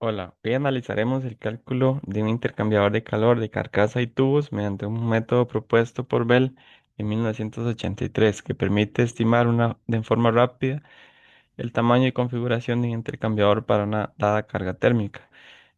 Hola, hoy analizaremos el cálculo de un intercambiador de calor de carcasa y tubos mediante un método propuesto por Bell en 1983 que permite estimar de forma rápida el tamaño y configuración de un intercambiador para una dada carga térmica,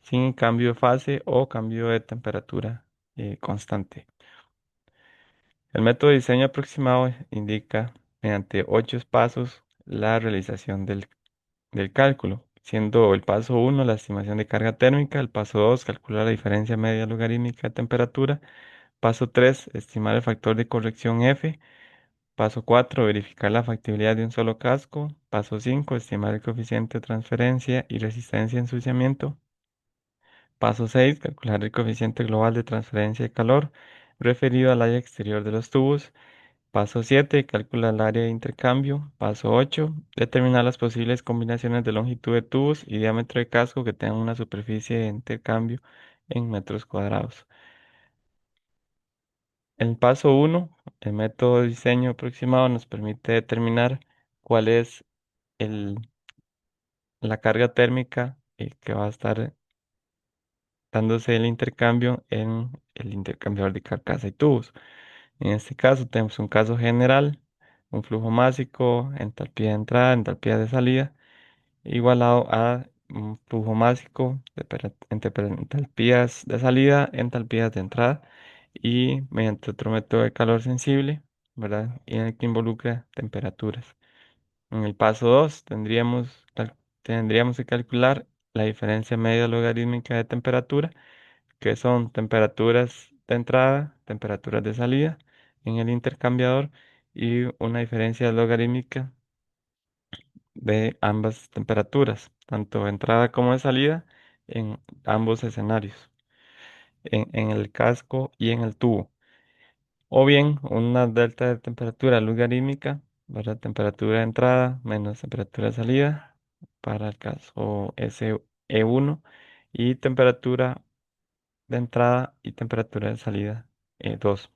sin cambio de fase o cambio de temperatura constante. El método de diseño aproximado indica mediante 8 pasos la realización del cálculo, siendo el paso uno la estimación de carga térmica, el paso 2 calcular la diferencia media logarítmica de temperatura, paso 3 estimar el factor de corrección F, paso 4 verificar la factibilidad de un solo casco, paso 5 estimar el coeficiente de transferencia y resistencia a ensuciamiento, paso 6 calcular el coeficiente global de transferencia de calor referido al área exterior de los tubos. Paso 7, calcula el área de intercambio. Paso 8, determinar las posibles combinaciones de longitud de tubos y diámetro de casco que tengan una superficie de intercambio en metros cuadrados. El paso 1, el método de diseño aproximado nos permite determinar cuál es el- la carga térmica que va a estar dándose el intercambio en el intercambiador de carcasa y tubos. En este caso tenemos un caso general, un flujo másico, entalpía de entrada, entalpía de salida, igualado a un flujo másico entre entalpías de salida, entalpías de entrada, y mediante otro método de calor sensible, ¿verdad? Y en el que involucra temperaturas. En el paso 2 tendríamos que calcular la diferencia media logarítmica de temperatura, que son temperaturas de entrada, temperaturas de salida en el intercambiador y una diferencia logarítmica de ambas temperaturas, tanto de entrada como de salida, en ambos escenarios, en el casco y en el tubo. O bien una delta de temperatura logarítmica, ¿verdad? Temperatura de entrada menos temperatura de salida para el caso SE1 y temperatura de entrada y temperatura de salida 2.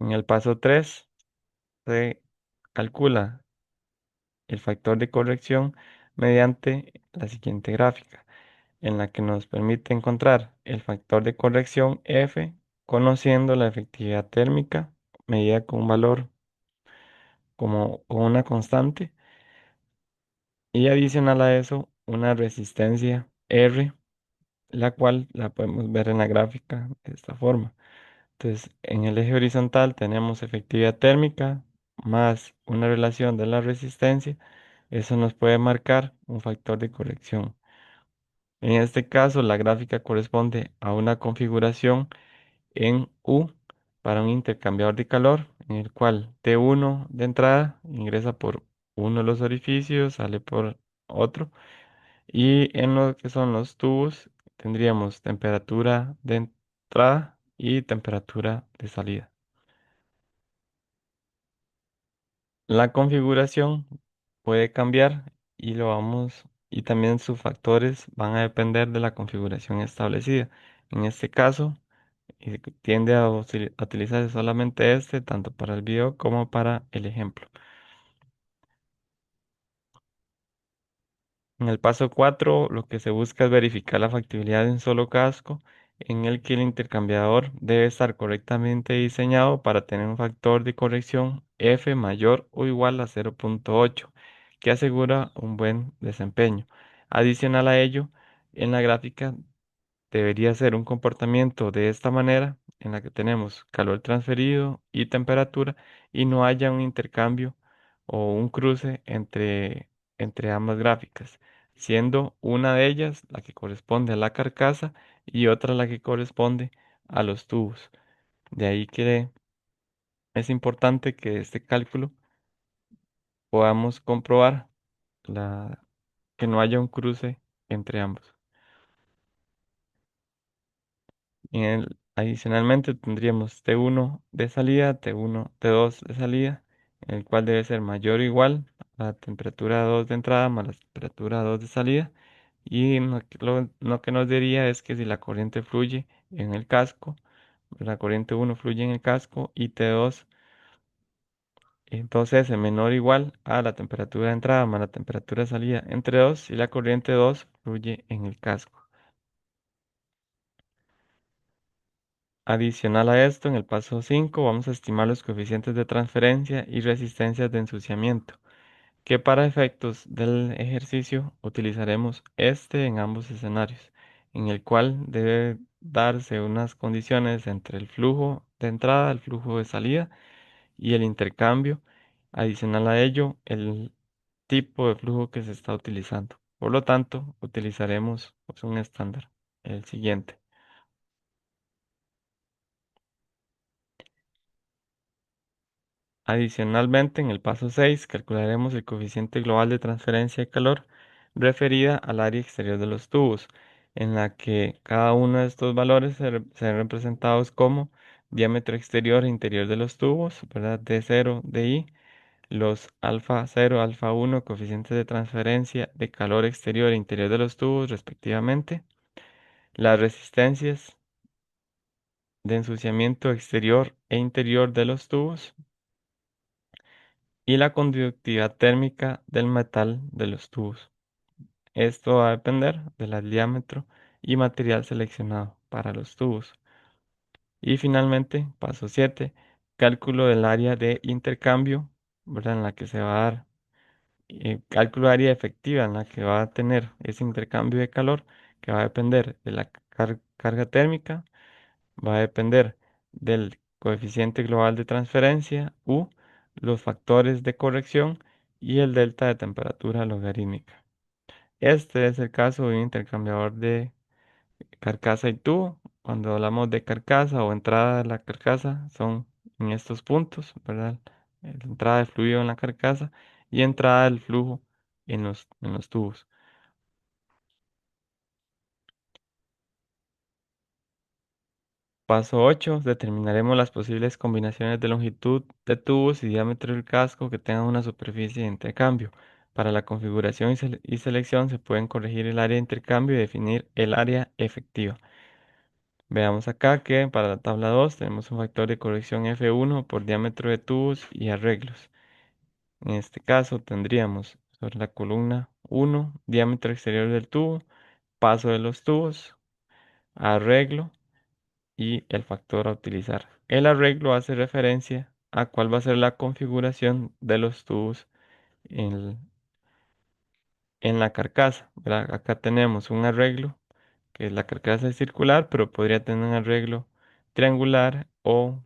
En el paso 3 se calcula el factor de corrección mediante la siguiente gráfica, en la que nos permite encontrar el factor de corrección F conociendo la efectividad térmica medida con un valor como con una constante y adicional a eso una resistencia R, la cual la podemos ver en la gráfica de esta forma. Entonces, en el eje horizontal tenemos efectividad térmica más una relación de la resistencia. Eso nos puede marcar un factor de corrección. En este caso, la gráfica corresponde a una configuración en U para un intercambiador de calor, en el cual T1 de entrada ingresa por uno de los orificios, sale por otro, y en lo que son los tubos tendríamos temperatura de entrada y temperatura de salida. La configuración puede cambiar y también sus factores van a depender de la configuración establecida. En este caso, tiende a utilizarse solamente este, tanto para el video como para el ejemplo. En el paso 4, lo que se busca es verificar la factibilidad de un solo casco en el que el intercambiador debe estar correctamente diseñado para tener un factor de corrección F mayor o igual a 0.8, que asegura un buen desempeño. Adicional a ello, en la gráfica debería ser un comportamiento de esta manera, en la que tenemos calor transferido y temperatura, y no haya un intercambio o un cruce entre ambas gráficas, siendo una de ellas la que corresponde a la carcasa y otra la que corresponde a los tubos. De ahí que es importante que este cálculo podamos comprobar que no haya un cruce entre ambos. Adicionalmente tendríamos T1 de salida, T1, T2 de salida, en el cual debe ser mayor o igual a la temperatura 2 de entrada más la temperatura 2 de salida. Y lo que nos diría es que si la corriente fluye en el casco, la corriente 1 fluye en el casco y T2 Entonces, menor o igual a la temperatura de entrada más la temperatura de salida entre 2 y la corriente 2 fluye en el casco. Adicional a esto, en el paso 5 vamos a estimar los coeficientes de transferencia y resistencias de ensuciamiento, que para efectos del ejercicio utilizaremos este en ambos escenarios, en el cual debe darse unas condiciones entre el flujo de entrada, el flujo de salida y el intercambio. Adicional a ello, el tipo de flujo que se está utilizando. Por lo tanto, utilizaremos pues, un estándar, el siguiente. Adicionalmente, en el paso 6 calcularemos el coeficiente global de transferencia de calor referida al área exterior de los tubos, en la que cada uno de estos valores serán representados como diámetro exterior e interior de los tubos, ¿verdad? D0, DI, los alfa 0, alfa 1, coeficientes de transferencia de calor exterior e interior de los tubos, respectivamente, las resistencias de ensuciamiento exterior e interior de los tubos, y la conductividad térmica del metal de los tubos. Esto va a depender del diámetro y material seleccionado para los tubos. Y finalmente, paso 7, cálculo del área de intercambio, ¿verdad? En la que se va a dar, cálculo de área efectiva en la que va a tener ese intercambio de calor, que va a depender de la carga térmica, va a depender del coeficiente global de transferencia U, los factores de corrección y el delta de temperatura logarítmica. Este es el caso de un intercambiador de carcasa y tubo. Cuando hablamos de carcasa o entrada de la carcasa, son en estos puntos, ¿verdad? Entrada de fluido en la carcasa y entrada del flujo en los tubos. Paso 8. Determinaremos las posibles combinaciones de longitud de tubos y diámetro del casco que tengan una superficie de intercambio. Para la configuración y selección se pueden corregir el área de intercambio y definir el área efectiva. Veamos acá que para la tabla 2 tenemos un factor de corrección F1 por diámetro de tubos y arreglos. En este caso tendríamos sobre la columna 1, diámetro exterior del tubo, paso de los tubos, arreglo y el factor a utilizar. El arreglo hace referencia a cuál va a ser la configuración de los tubos en, en la carcasa, ¿verdad? Acá tenemos un arreglo, que la carcasa es circular, pero podría tener un arreglo triangular o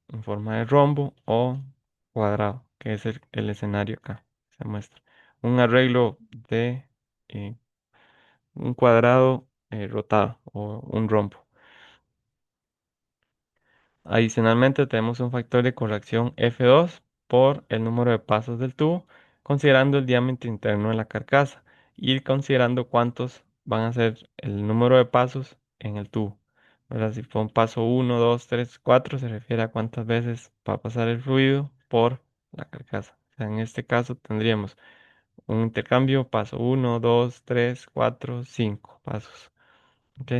en forma de rombo o cuadrado, que es el escenario acá, se muestra. Un arreglo de eh, un cuadrado rotado o un rombo. Adicionalmente, tenemos un factor de corrección F2 por el número de pasos del tubo, considerando el diámetro interno de la carcasa y considerando cuántos van a ser el número de pasos en el tubo. ¿Verdad? Si fue un paso 1, 2, 3, 4, se refiere a cuántas veces va a pasar el fluido por la carcasa. O sea, en este caso tendríamos un intercambio paso 1, 2, 3, 4, 5 pasos. ¿Ok?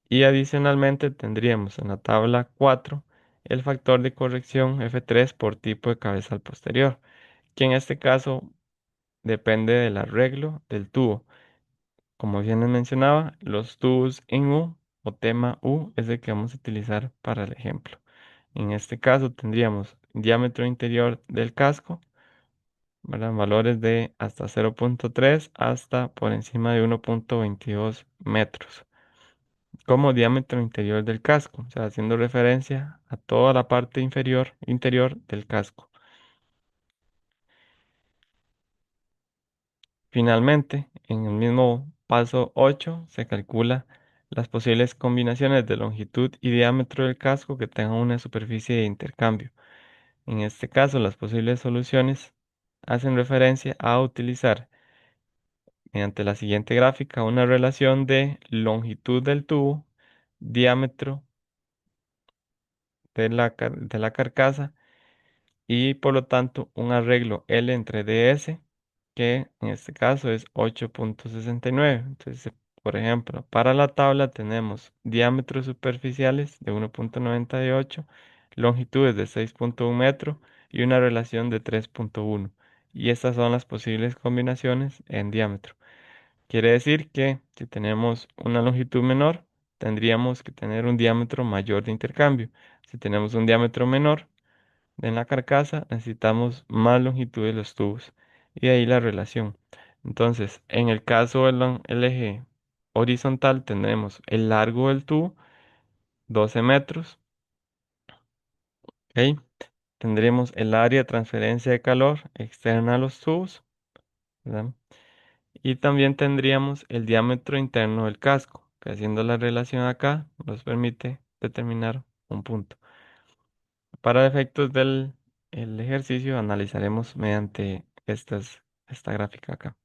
Y adicionalmente tendríamos en la tabla 4 el factor de corrección F3 por tipo de cabezal posterior, que en este caso depende del arreglo del tubo. Como bien les mencionaba, los tubos en U o tema U es el que vamos a utilizar para el ejemplo. En este caso tendríamos diámetro interior del casco, ¿verdad? Valores de hasta 0.3 hasta por encima de 1.22 metros como diámetro interior del casco, o sea, haciendo referencia a toda la parte interior del casco. Finalmente, en el mismo paso 8 se calcula las posibles combinaciones de longitud y diámetro del casco que tengan una superficie de intercambio. En este caso, las posibles soluciones hacen referencia a utilizar mediante la siguiente gráfica una relación de longitud del tubo, diámetro de la carcasa y por lo tanto un arreglo L entre DS, que en este caso es 8.69. Entonces, por ejemplo, para la tabla tenemos diámetros superficiales de 1.98, longitudes de 6.1 metro y una relación de 3,1. Y estas son las posibles combinaciones en diámetro. Quiere decir que si tenemos una longitud menor, tendríamos que tener un diámetro mayor de intercambio. Si tenemos un diámetro menor en la carcasa, necesitamos más longitud de los tubos. Y ahí la relación. Entonces, en el caso del eje horizontal, tendremos el largo del tubo, 12 metros. ¿Ok? Tendremos el área de transferencia de calor externa a los tubos, ¿verdad? Y también tendríamos el diámetro interno del casco, que haciendo la relación acá nos permite determinar un punto. Para efectos del el ejercicio analizaremos mediante esta gráfica acá.